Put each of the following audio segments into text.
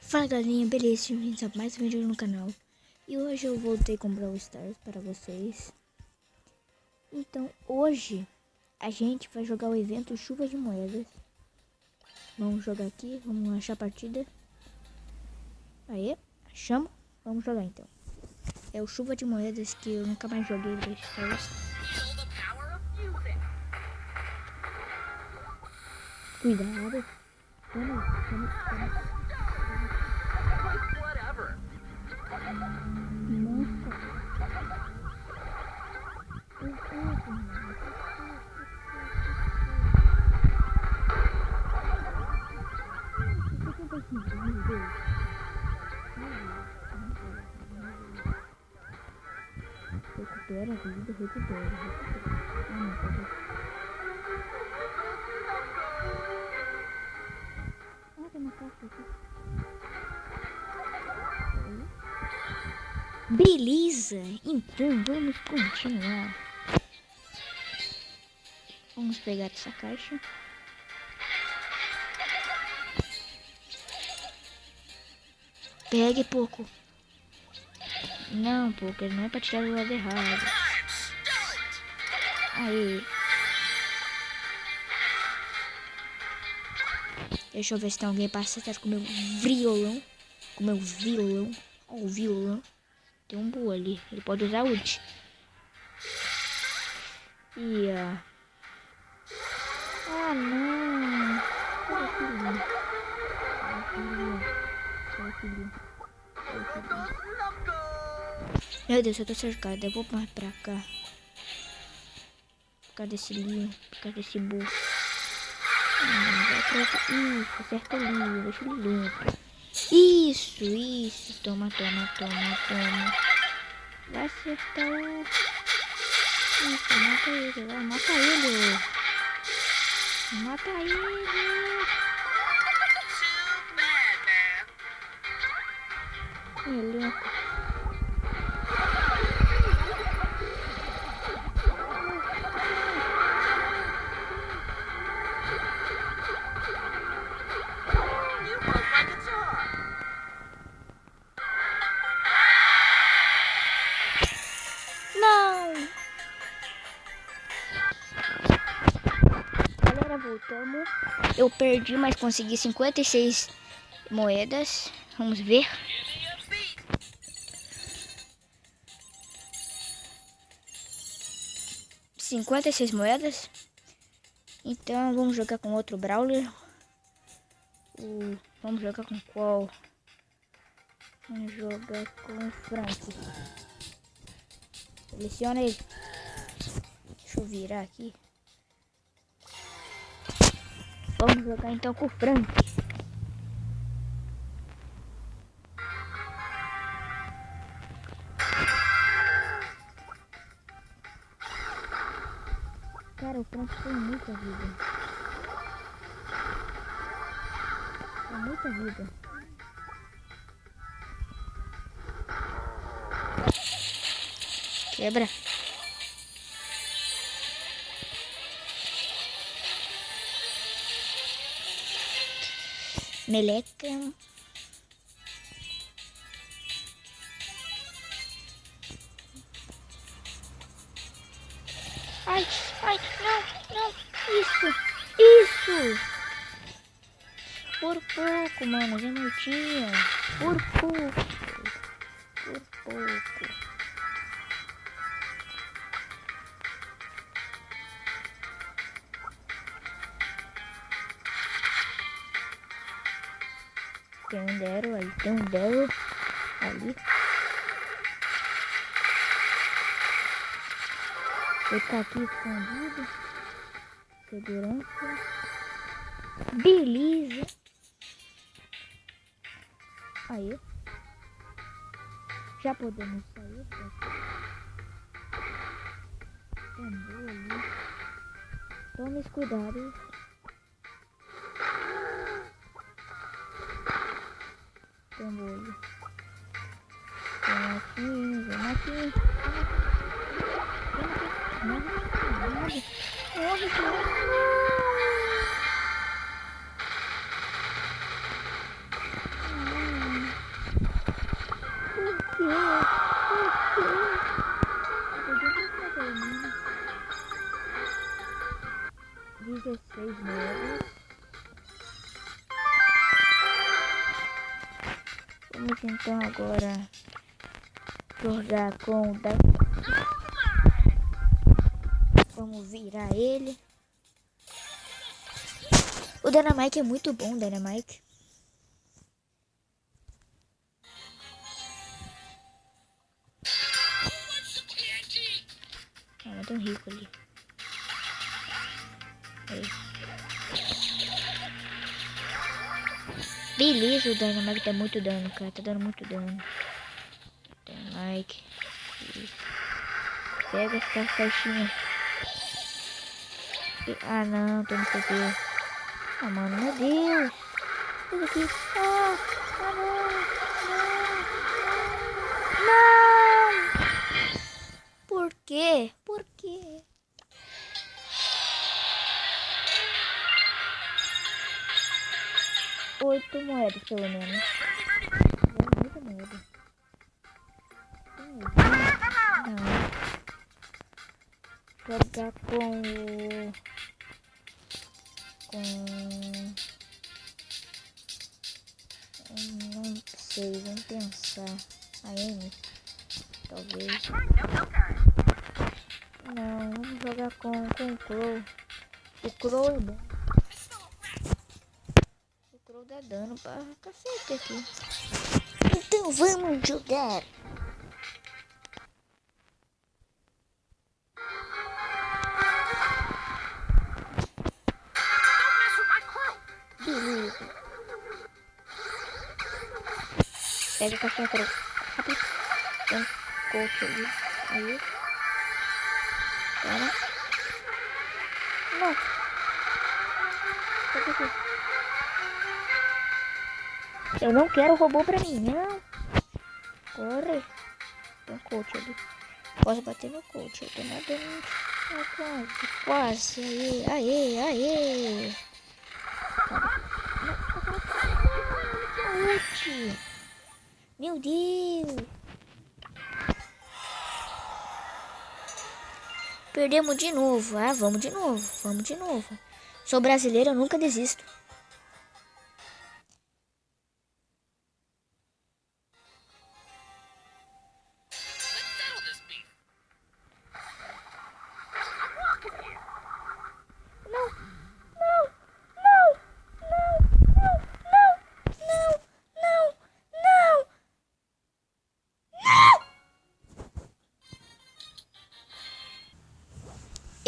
Fala galerinha, beleza? Bem-vindos a mais um vídeo no canal. E hoje eu voltei com Brawl Stars para vocês. Então hoje a gente vai jogar o evento Chuva de Moedas. Vamos jogar aqui, vamos achar a partida. Aí, achamos. Vamos jogar então. É o Chuva de Moedas que eu nunca mais joguei Brawl Stars. Cuidado. Vamos. Recupera a vida, recupera. Ah, não, pode. Ah, tem uma caixa aqui. Beleza, então vamos continuar. Vamos pegar essa caixa. Pegue pouco. Não, pouco, não é pra tirar do lado errado. Aí. Deixa eu ver se tem alguém pra acertar com o meu violão. Com o meu violão. Ó, o violão. Tem um boa ali. Ele pode usar ult. E ah, não. Meu Deus, eu tô cercado. Eu vou mais pra cá. Por causa desse Leon. Por causa desse burro. Vai pra cá. Isso, acerta o Leon. Deixa ele limpo. Isso. Toma. Vai acertar o... Isso, mata ele. Vai, mata ele. Mata ele. Ele. Não. Galera, voltamos. Eu perdi, mas consegui 56 moedas. Vamos ver. $56 moedas. Então vamos jogar com outro Brawler. Vamos jogar com qual? Vamos jogar com o Frank. Seleciona ele. Deixa eu virar aqui. Vamos jogar então com o Frank. Cara, o Frank tem muita vida. Tem muita vida. Quebra. Meleca. Ai, não. Isso. Por pouco, mano, já não tinha. Por pouco. Tem um Daryl ali. Ele tá aqui escondido. Segurança. Beleza. Aí. Já podemos sair. Tambor ali. Tome esse cuidado. Tambor ali. Vem aqui. Morre. Vamos então agora jogar com o Vamos virar ele. O Dynamite é muito bom, o Dynamite. Ah, tem um rico ali. Aí. Beleza, o Dynamite dá muito dano, cara. Tá dando muito dano. Dynamite. Pega essa caixinha. Ah, não, tô no CT. Ah, mano, meu Deus. Isso aqui. Ah, não. Não. Por quê? Por quê? Oito moedas, pelo menos. Muita moeda. Não. Jogar com o... Não sei, vamos pensar. A Amy, talvez. Não, vamos jogar com o Crow. O Crow é bom. O Crow dá dano pra cacete aqui. Então vamos jogar. Beleza. Pega a caixinha Crow. Rápido. Tem um coach ali. Aí. Toma. Não. Pega aqui. Eu não quero robô pra mim, não. Corre. Tem um coach ali. Posso bater no coach. Eu tô nadando. Quase. Aê, aê, aê. Ult. Meu Deus. Perdemos de novo. Ah, vamos de novo. Vamos de novo. Sou brasileiro, eu nunca desisto.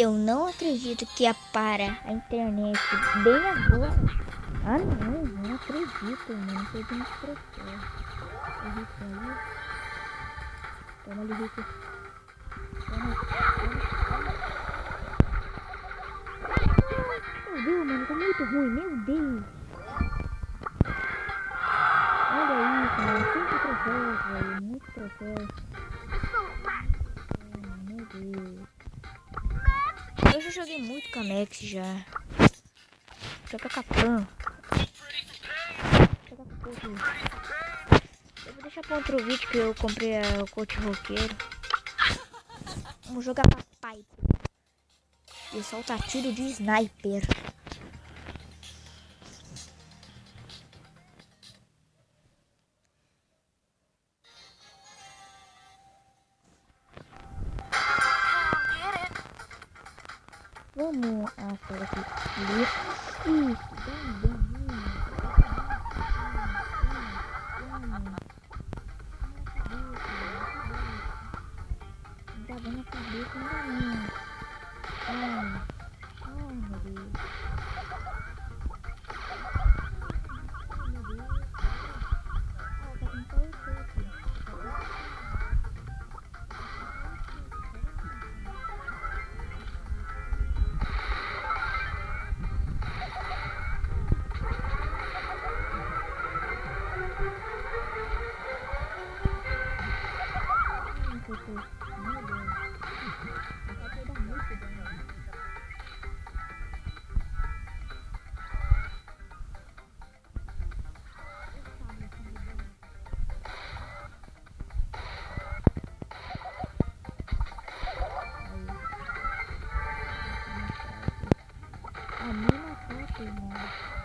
Eu não acredito que apara a internet bem agora. Ah, não acredito, mano. Perdi muito troféu. O Rico aí. Toma ali, Rico. Meu Deus, mano. Tá muito ruim. Meu Deus. Olha isso, mano. 5 troféus, velho. Muito troféu. Meu Deus. Eu já joguei muito com a Max já. Joga com a Pan. Joga com o coach. Eu vou deixar pra outro vídeo que eu comprei o coach roqueiro. Vamos jogar com a Piper. E solta tiro de sniper. Vamos aquela aqui. Isso, não tá dando a cabeça ainda não. Ai, meu Deus. A mina tá, mano.